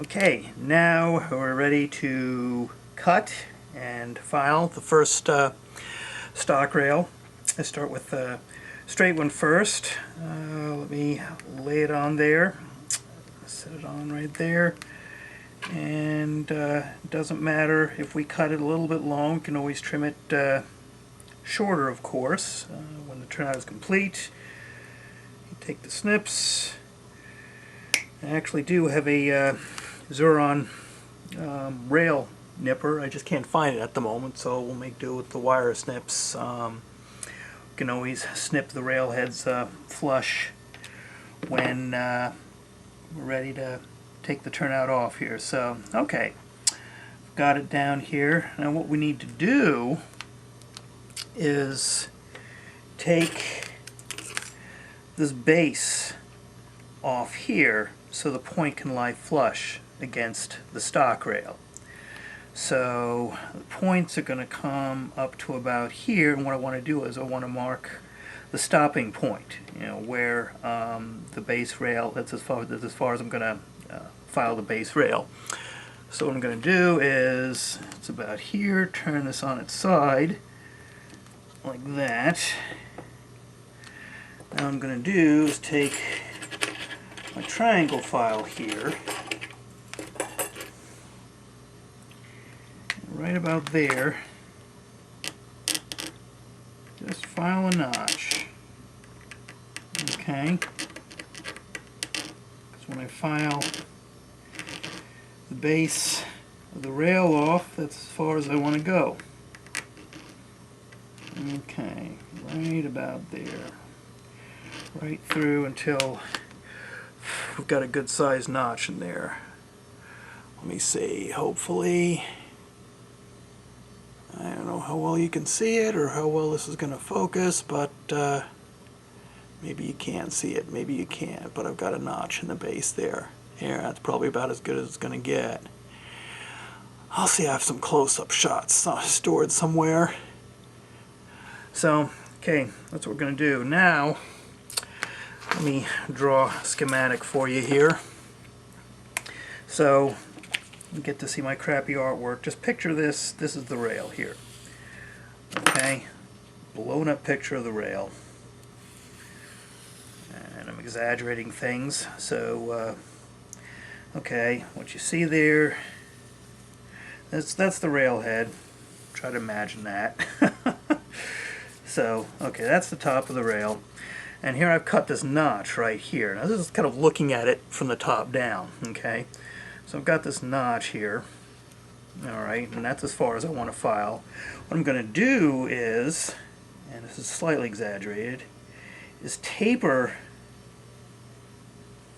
Okay, now we're ready to cut and file the first stock rail. I start with the straight one first. Let me lay it on there. Set it on right there. And it doesn't matter if we cut it a little bit long, we can always trim it shorter, of course. When the turnout is complete, you take the snips. I actually do have a Xuron rail nipper. I just can't find it at the moment, so we'll make do with the wire snips. You can always snip the rail heads flush when we're ready to take the turnout off here. So, okay, got it down here. Now what we need to do is take this base off here so the point can lie flush against the stock rail. So the points are going to come up to about here, and what I want to do is I want to mark the stopping point, where the base rail, that's as far as I'm going to file the base rail. So what I'm going to do is, it's about here, turn this on its side, like that. Now what I'm going to do is take my triangle file here, right about there, just file a notch. Okay, because when I file the base of the rail off, that's as far as I want to go. Okay, right about there, right through until we've got a good sized notch in there. Let me see, hopefully, I don't know how well you can see it or how well this is going to focus, but maybe you can see it, maybe you can't, but I've got a notch in the base there. Here, that's probably about as good as it's going to get. I'll see, I have some close-up shots stored somewhere. So, okay, that's what we're going to do. Now, let me draw a schematic for you here. So, you get to see my crappy artwork. Just picture this. This is the rail here. Okay, blown up picture of the rail. And I'm exaggerating things. So, okay, what you see there, that's the rail head. Try to imagine that. So, okay, that's the top of the rail. And here I've cut this notch right here. Now this is kind of looking at it from the top down, okay? So I've got this notch here, alright, and that's as far as I want to file. What I'm going to do is, and this is slightly exaggerated, is taper,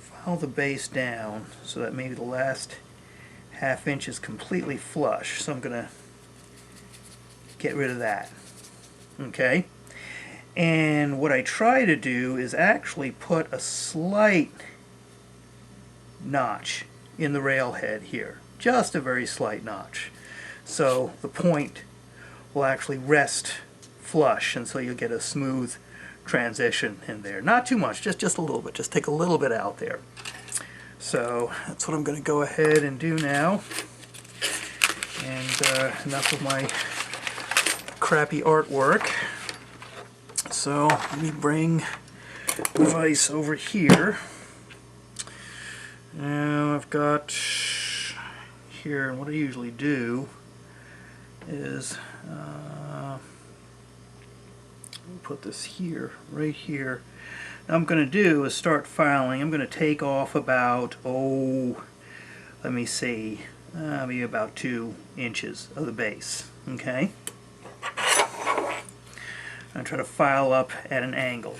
file the base down so that maybe the last ½ inch is completely flush. So I'm going to get rid of that, okay? And what I try to do is actually put a slight notch in the rail head here, just a very slight notch, so the point will actually rest flush, and so you'll get a smooth transition in there. Not too much, just a little bit. Just take a little bit out there. So that's what I'm going to go ahead and do now. And enough of my crappy artwork. So let me bring the device over here. Now I've got here, and what I usually do is put this here, right here. Now I'm going to do is start filing. I'm going to take off about, let me see, maybe about 2 inches of the base, okay? I'm trying to file up at an angle.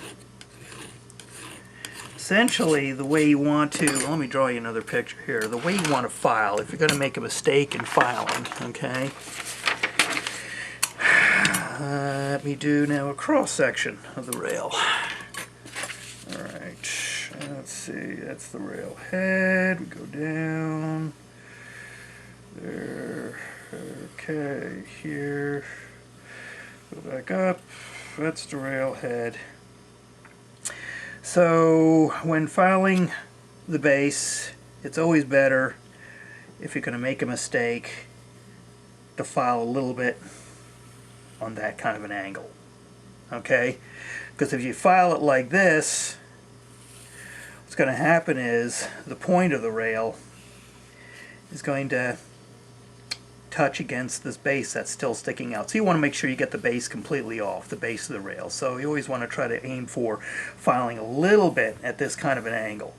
Essentially, the way you want to, let me draw you another picture here, the way you want to file, if you're going to make a mistake in filing, okay? Let me do now a cross-section of the rail. Alright, let's see, that's the rail head, we go down, there, okay, here, go back up, that's the rail head. So when filing the base, it's always better if you're going to make a mistake, to file a little bit on that kind of an angle. Okay? Because if you file it like this, what's going to happen is the point of the rail is going to touch against this base that's still sticking out. So you want to make sure you get the base completely off, the base of the rail. So you always want to try to aim for filing a little bit at this kind of an angle.